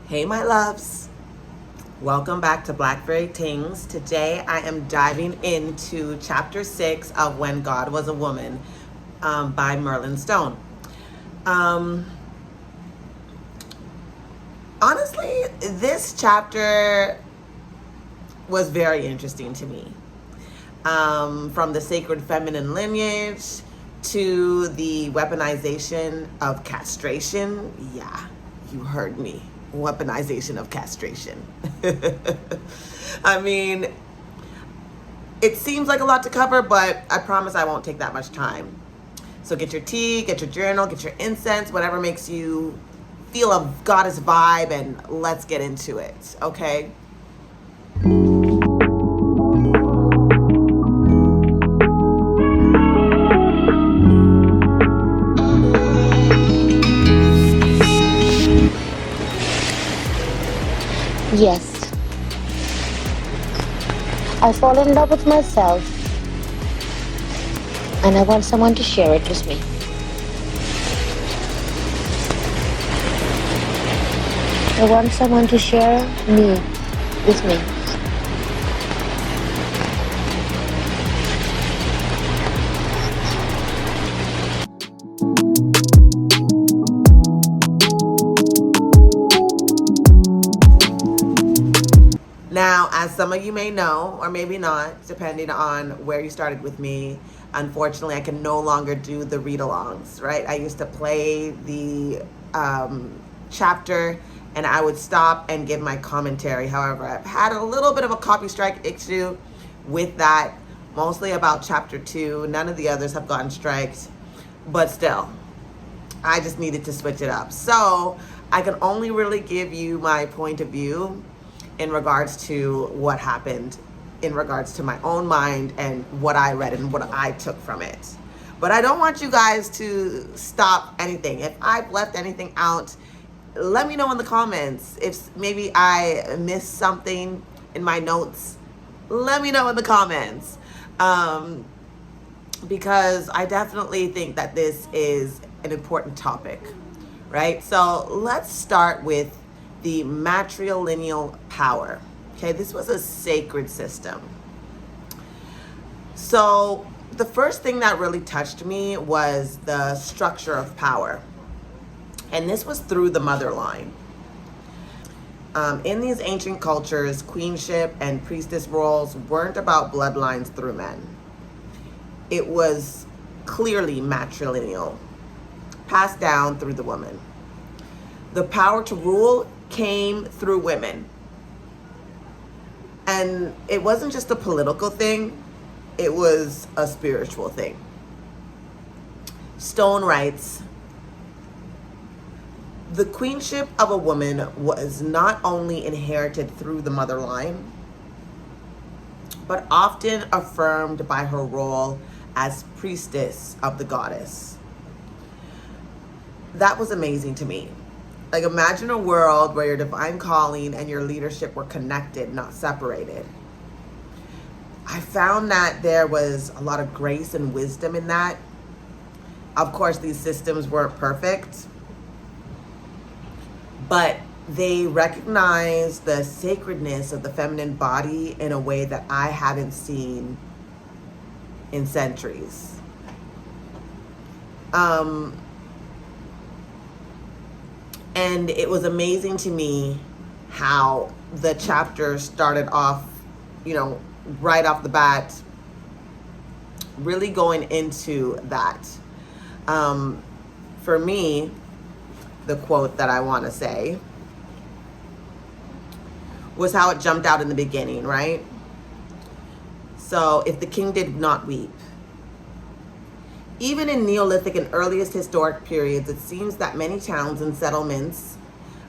Hey my loves, welcome back to Black Fairy Tingz. Today I am diving into chapter 6 of When God Was a Woman by Merlin Stone. Honestly, this chapter was very interesting to me. From the sacred feminine lineage to the weaponization of castration. Yeah, you heard me. Weaponization of castration. I mean, it seems like a lot to cover, but I promise I won't take that much time. So get your tea, get your journal, get your incense, whatever makes you feel a goddess vibe, and let's get into it, okay? Yes. I fall in love with myself, and I want someone to share it with me. I want someone to share me with me. Now, as some of you may know, or maybe not, depending on where you started with me, unfortunately, I can no longer do the read-alongs, right? I used to play the chapter, and I would stop and give my commentary. However, I've had a little bit of a copy strike issue with that, mostly about chapter 2. None of the others have gotten striked, but still, I just needed to switch it up. So I can only really give you my point of view in regards to what happened, in regards to my own mind and what I read and what I took from it. But I don't want you guys to stop anything. If I've left anything out, let me know in the comments. If maybe I missed something in my notes, let me know in the comments. Because I definitely think that this is an important topic, right? So let's start with the matrilineal power. Okay, this was a sacred system. So the first thing that really touched me was the structure of power. And this was through the mother line. In these ancient cultures, queenship and priestess roles weren't about bloodlines through men. It was clearly matrilineal, passed down through the woman. The power to rule came through women. And it wasn't just a political thing, it was a spiritual thing. Stone writes, the queenship of a woman was not only inherited through the mother line, but often affirmed by her role as priestess of the goddess. That was amazing to me. Like, imagine a world where your divine calling and your leadership were connected, not separated. I found that there was a lot of grace and wisdom in that. Of course, these systems weren't perfect, but they recognize the sacredness of the feminine body in a way that I haven't seen in centuries. And it was amazing to me how the chapter started off, right off the bat, really going into that. For me, the quote that I want to say was how it jumped out in the beginning, right? So, if the king did not weep. Even in Neolithic and earliest historic periods, it seems that many towns and settlements,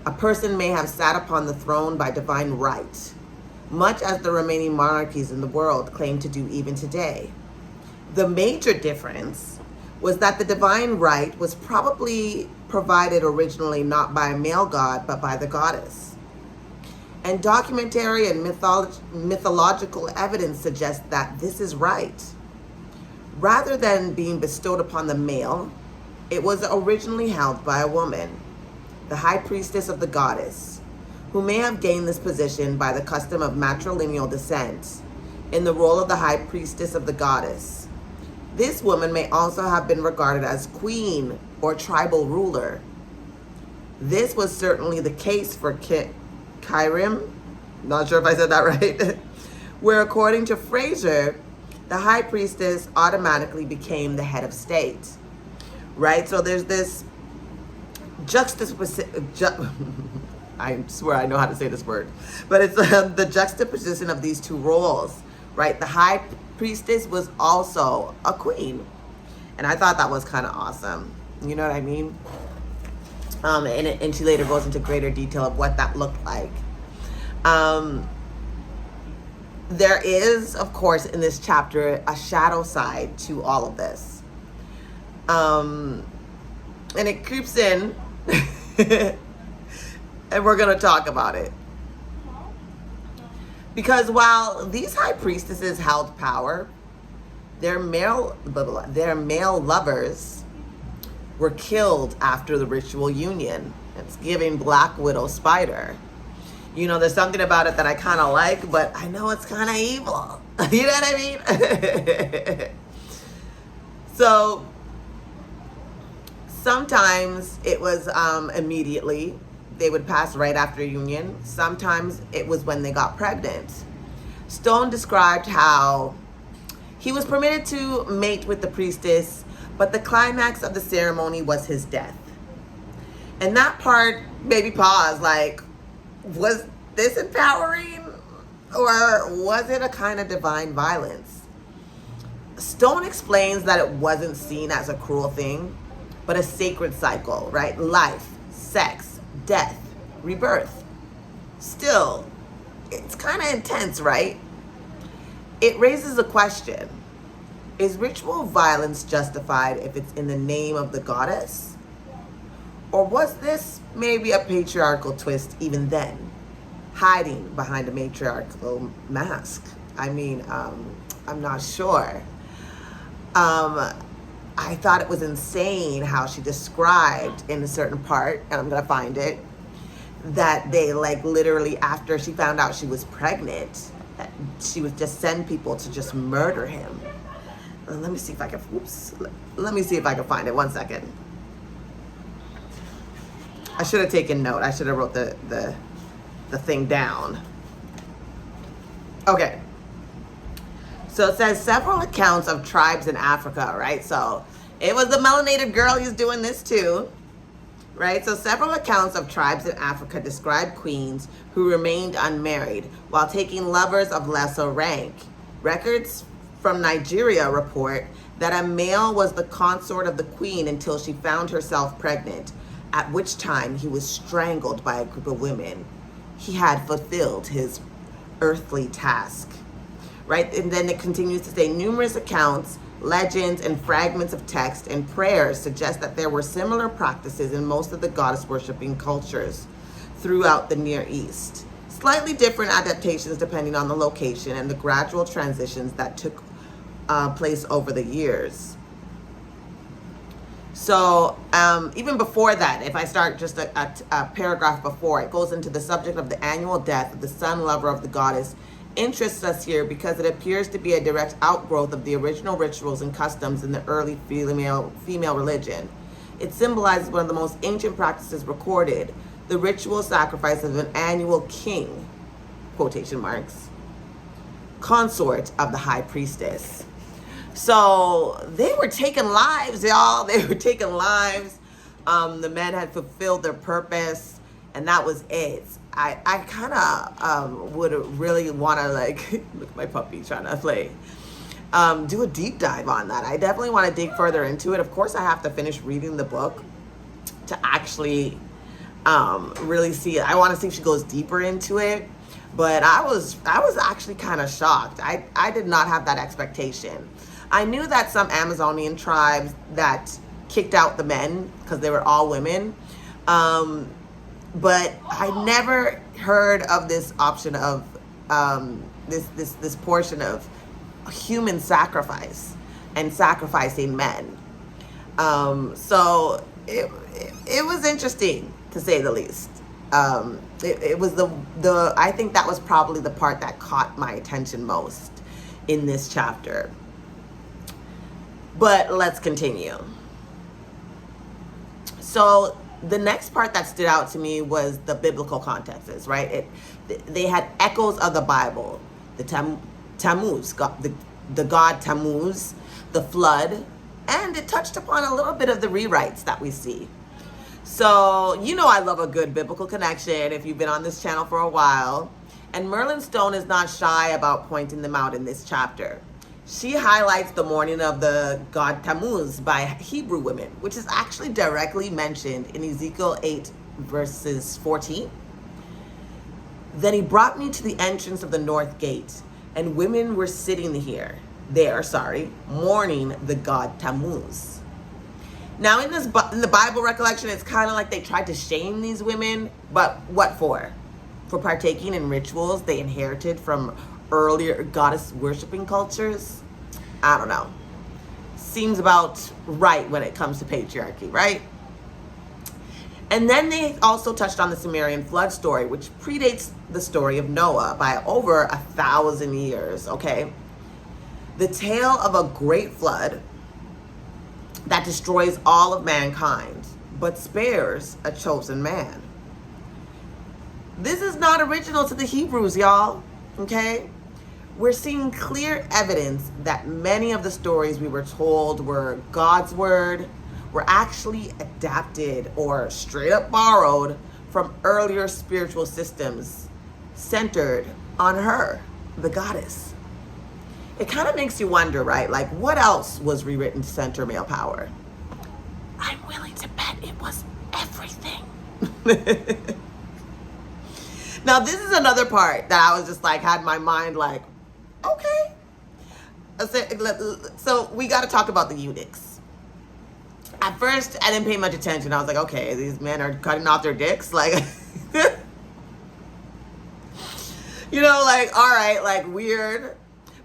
a person may have sat upon the throne by divine right, much as the remaining monarchies in the world claim to do even today. The major difference was that the divine right was probably provided originally not by a male god, but by the goddess. And documentary and mythological evidence suggests that this is right. Rather than being bestowed upon the male, it was originally held by a woman, the high priestess of the goddess, who may have gained this position by the custom of matrilineal descent in the role of the high priestess of the goddess. This woman may also have been regarded as queen or tribal ruler. This was certainly the case for Kairim, not sure if I said that right, where according to Fraser, the high priestess automatically became the head of state, right? So there's this I swear I know how to say this word, but it's the juxtaposition of these two roles, right? The high priestess was also a queen, and I thought that was kind of awesome. You know what I mean? And she later goes into greater detail of what that looked like. There is, of course, in this chapter, a shadow side to all of this. And it creeps in, and we're going to talk about it. Because while these high priestesses held power, their male lovers were killed after the ritual union. It's giving Black Widow Spider. You know, there's something about it that I kind of like, but I know it's kind of evil. You know what I mean? So sometimes it was immediately. They would pass right after union. Sometimes it was when they got pregnant. Stone described how he was permitted to mate with the priestess, but the climax of the ceremony was his death. And that part made me pause, like, was this empowering, or was it a kind of divine violence? Stone explains that it wasn't seen as a cruel thing, but a sacred cycle, right? Life, sex, death, rebirth. Still, it's kind of intense, right? It raises a question. Is ritual violence justified if it's in the name of the goddess? Or was this maybe a patriarchal twist even then, hiding behind a matriarchal mask? I mean, I'm not sure. I thought it was insane how she described in a certain part, and I'm gonna find it, that they like literally after she found out she was pregnant, she would just send people to just murder him. Let me see if I can, let me see if I can find it. 1 second. I should have taken note. I should have wrote the thing down. Okay. So it says several accounts of tribes in Africa, right? So it was the melanated girl who's doing this too, right? So several accounts of tribes in Africa describe queens who remained unmarried while taking lovers of lesser rank. Records from Nigeria report that a male was the consort of the queen until she found herself pregnant, at which time he was strangled by a group of women. He had fulfilled his earthly task. Right? And then it continues to say numerous accounts, legends, and fragments of text and prayers suggest that there were similar practices in most of the goddess worshiping cultures throughout the Near East. Slightly different adaptations depending on the location and the gradual transitions that took place over the years. So even before that, if I start just a paragraph before, it goes into the subject of the annual death of the son lover of the goddess. Interests us here because it appears to be a direct outgrowth of the original rituals and customs in the early female religion. It symbolizes one of the most ancient practices recorded, the ritual sacrifice of an annual king, quotation marks, consort of the high priestess. So they were taking lives, y'all. They were taking lives. The men had fulfilled their purpose, and that was it. I kind of would really want to, like, look at my puppy trying to play, do a deep dive on that. I definitely want to dig further into it. Of course, I have to finish reading the book to actually really see it. I want to see if she goes deeper into it. But I was actually kind of shocked. I did not have that expectation. I knew that some Amazonian tribes that kicked out the men because they were all women. But I never heard of this option of this portion of human sacrifice and sacrificing men. So it was interesting, to say the least. It was the I think that was probably the part that caught my attention most in this chapter. But let's continue. So the next part that stood out to me was the biblical contexts, right? They had echoes of the Bible, the Tammuz, the god Tammuz, the flood, and it touched upon a little bit of the rewrites that we see. So, you know, I love a good biblical connection if you've been on this channel for a while. And Merlin Stone is not shy about pointing them out in this chapter. She highlights the mourning of the god Tammuz by Hebrew women, which is actually directly mentioned in Ezekiel 8, verses 14. Then he brought me to the entrance of the north gate, and women were sitting there, mourning the god Tammuz. Now, in the Bible recollection, it's kind of like they tried to shame these women, but what for? For partaking in rituals they inherited from earlier goddess worshiping cultures? I don't know. Seems about right when it comes to patriarchy, right? And then they also touched on the Sumerian flood story, which predates the story of Noah by over 1,000 years, okay? The tale of a great flood that destroys all of mankind, but spares a chosen man. This is not original to the Hebrews, y'all, okay? We're seeing clear evidence that many of the stories we were told were God's word were actually adapted or straight up borrowed from earlier spiritual systems centered on her, the goddess. It kind of makes you wonder, right? Like, what else was rewritten to center male power? I'm willing to bet it was everything. Now, this is another part that I was just like, had my mind like, okay. So we got to talk about the eunuchs. At first, I didn't pay much attention. I was like, okay, these men are cutting off their dicks. Like, you know, like, all right, like weird.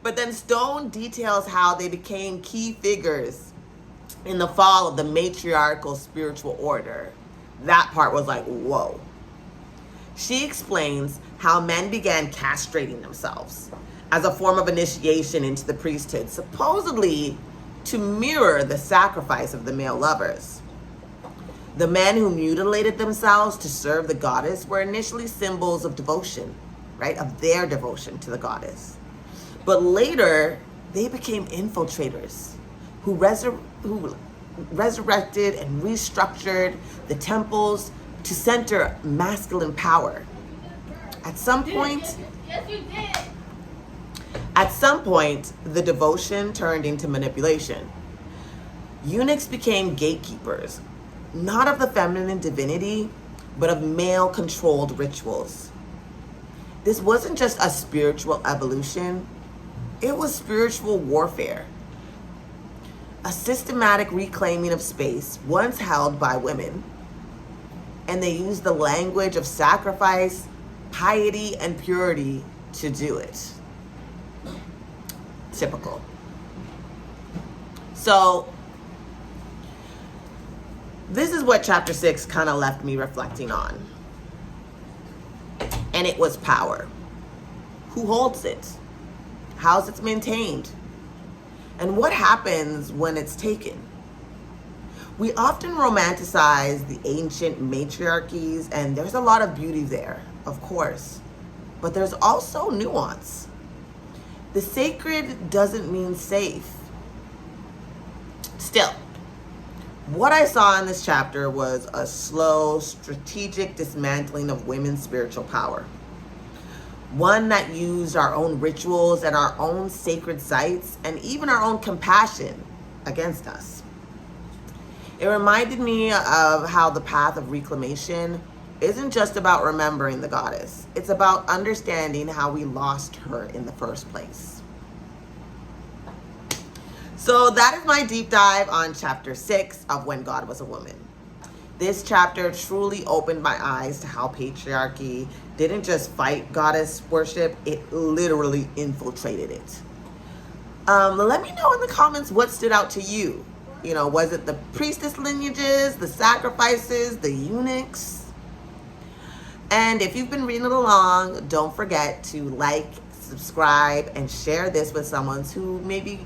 But then Stone details how they became key figures in the fall of the matriarchal spiritual order. That part was like, whoa. She explains how men began castrating themselves as a form of initiation into the priesthood, supposedly to mirror the sacrifice of the male lovers. The men who mutilated themselves to serve the goddess were initially symbols of devotion, right? Of their devotion to the goddess. But later, they became infiltrators who resurrected and restructured the temples to center masculine power. At some point, the devotion turned into manipulation. Eunuchs became gatekeepers, not of the feminine divinity, but of male-controlled rituals. This wasn't just a spiritual evolution, it was spiritual warfare. A systematic reclaiming of space once held by women. And they used the language of sacrifice, piety, and purity to do it. Typical. So, this is what chapter 6 kind of left me reflecting on. And it was power. Who holds it? How's it maintained? And what happens when it's taken? We often romanticize the ancient matriarchies, and there's a lot of beauty there, of course. But there's also nuance. The sacred doesn't mean safe. Still, what I saw in this chapter was a slow, strategic dismantling of women's spiritual power. One that used our own rituals and our own sacred sites and even our own compassion against us. It reminded me of how the path of reclamation isn't just about remembering the goddess. It's about understanding how we lost her in the first place. So that is my deep dive on chapter 6 of When God Was a Woman. This chapter truly opened my eyes to how patriarchy didn't just fight goddess worship, it literally infiltrated it. Let me know in the comments what stood out to you. You know, was it the priestess lineages, the sacrifices, the eunuchs? And if you've been reading it along, don't forget to like, subscribe, and share this with someone who may be,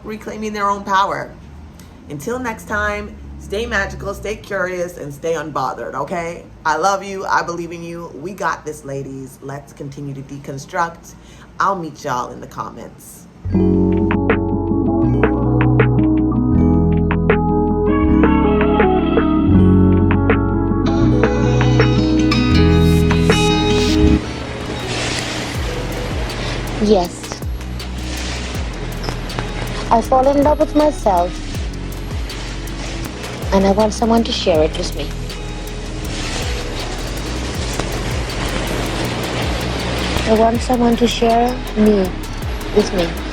reclaiming their own power. Until next time, stay magical, stay curious, and stay unbothered, okay? I love you. I believe in you. We got this, ladies. Let's continue to deconstruct. I'll meet y'all in the comments. Yes. I fall in love with myself, and I want someone to share it with me. I want someone to share me with me.